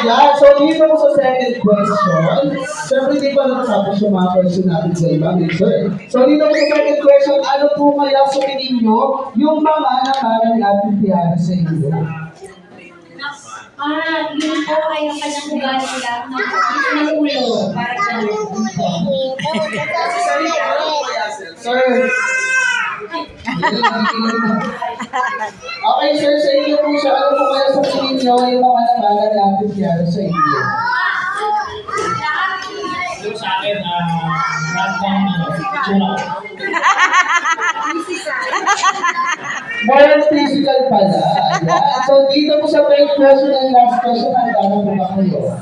Ayan, so dito po sa second question, siyempre di pa natatapos yung mga question natin sa iba, sir. So dito po sa second question, ano po kaya sa tingin nyo yung mga nakarang natin tiyara sa inyo? Yun po ay ang kanyang ugali nila ng ulo. Para sa Sir. Okay, sir, sa inyo po siya. Ano po kaya sa tingin nyo yung mga nakarang natin tiyara sa inyo? Yung sa akin, lahat ng tsura. More physical pala. Yeah. So, dito po sa third question and last question, ang dama po ba kayo?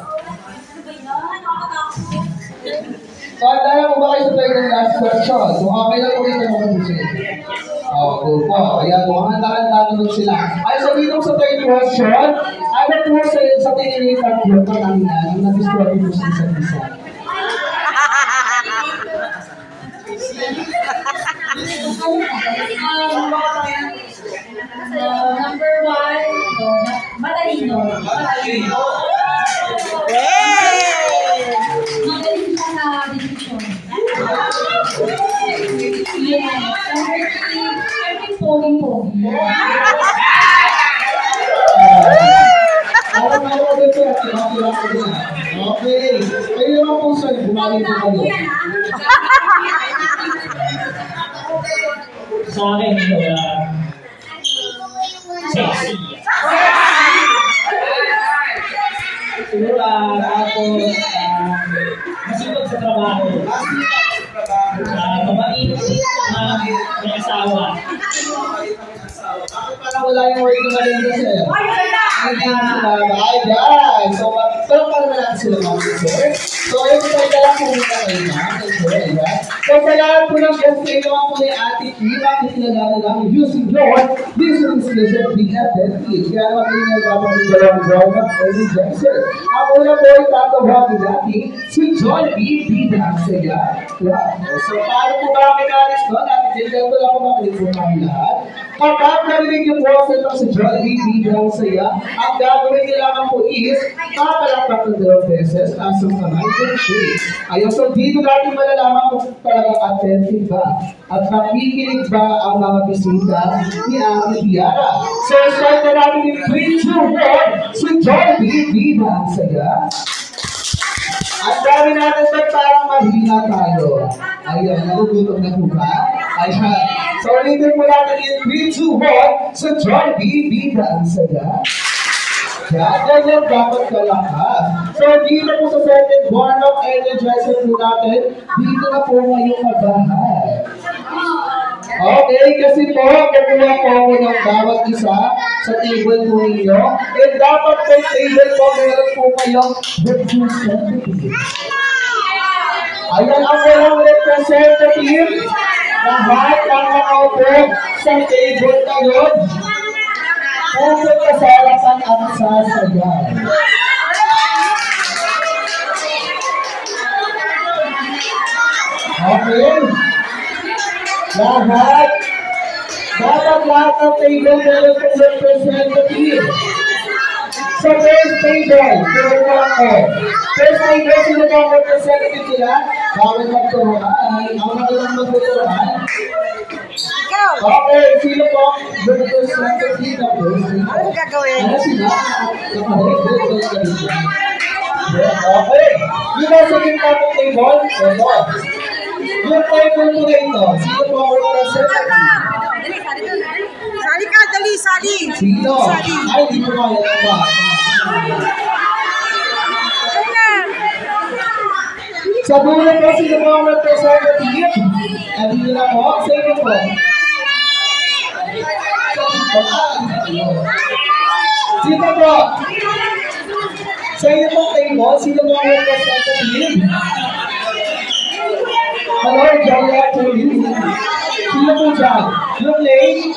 So, ang dama po ba kayo sa third and last question? So, okay lang po dito mga pusin. Oo po. Ayan po, ang tanong sila. Ay, so dito sa third question, ano po sa tingin yung tatlo pa namin na nagustuhan po sa isa't isa? Number 1, matalino. Magaling siya sa decision. Yes. Number 3, pogi-pogi. Okay. Kayo naman po sir, bumali po kayo. Sa akin, sexy. Siguro ako masipag sa trabaho. Mabait, may asawa. Bakit parang wala yung word na maganda sir? Ay, guys! So, pero para natin sila mga sir. So, yung tayo lang po muna kayo na. So, sa lahat po ng guest kayo naman po ni Ate P, bakit kilala namin using your listening skills at being attentive. Kaya naman kayo nagpapag ng dalawang ground up early Jackson. Ang una po ay tatawagin natin si John B. Bida Saya. So, paano po ba ang mechanics doon? At dito ko lang po makinig po kami lahat. Kapag narinig yung boses ng si John B. Bida Saya, ang gagawin niya lang po is papalakpak ng 2 beses asang kamay ng shake. Ayun, so dito natin malalaman kung talagang attentive ba at nakikinig ba ang mga bisita ni Ate Tiara. So start na natin in 3, 2, 1, si John B. Bida Saya. At dami natin ba't parang mahina tayo? Ayun, nagugutom na po ba? Ayun. So ulitin mo natin in 3, 2, 1, si John B. Bida Saya. Ganyan dapat kalakas. So, dito po sa second warm-up energizer po natin, dito na po ngayong kabahay. Okay, kasi po, kumuha po ako ng bawat isa sa table po ninyo. And dapat po table po, meron po kayong representative. Ayan ang walang representative. Lahat ang nakaupo sa table na yun. Puso kasalasan ang sasayaw. Okay? Dapat lahat ng table meron kong representative. Sa first table, meron ko ako. First table, sino ba ang representative nila? Bawal magturuan. Ang magalang magturuan. Okay, sino po? Representative na po. Ano gagawin? Ano sila? Okay. Yung nasa gitna ng table, ito. Yung table po na ito, sino po ang representative? Sali ka, dali, sali. Sino? Ay, di po kaya na ba? Sa dulo po, sino po ang representative? Dito na po, sa inyo po. Sino po? Sa inyo po table, sino po ang representative? Hello, Jaya, sino po dyan? Yung lane?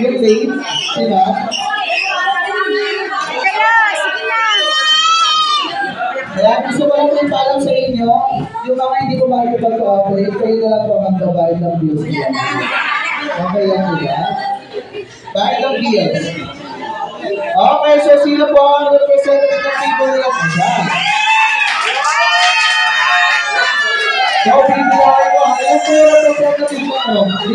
Yung lane? Sino? Kaya gusto ko lang po ipalam sa inyo, yung mga hindi ko makikipag-cooperate, kayo na lang po magbabayad ng bills niya. Okay yan nila? Bayad ng bills. Okay, so sino po ang representative ng people nila? Ayan. So, bibigyan ko. Ayan po yung representative mo. 5. 1,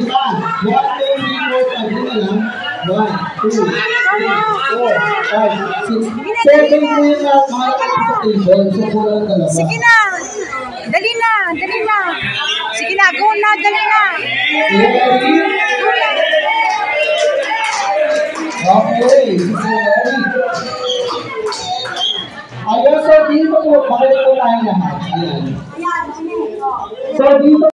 2, 3, 4, 5. Hindi lang. 1, 2, 3, 4, 5, 6, 7 po yung mga representation. So, kulang ang dalawa. Sige na. Dali na. Dali na. Sige na. Go na. Dali na. Ready? Okay. Ayan, so dito po, bakit po tayo lahat? Ayan. So dito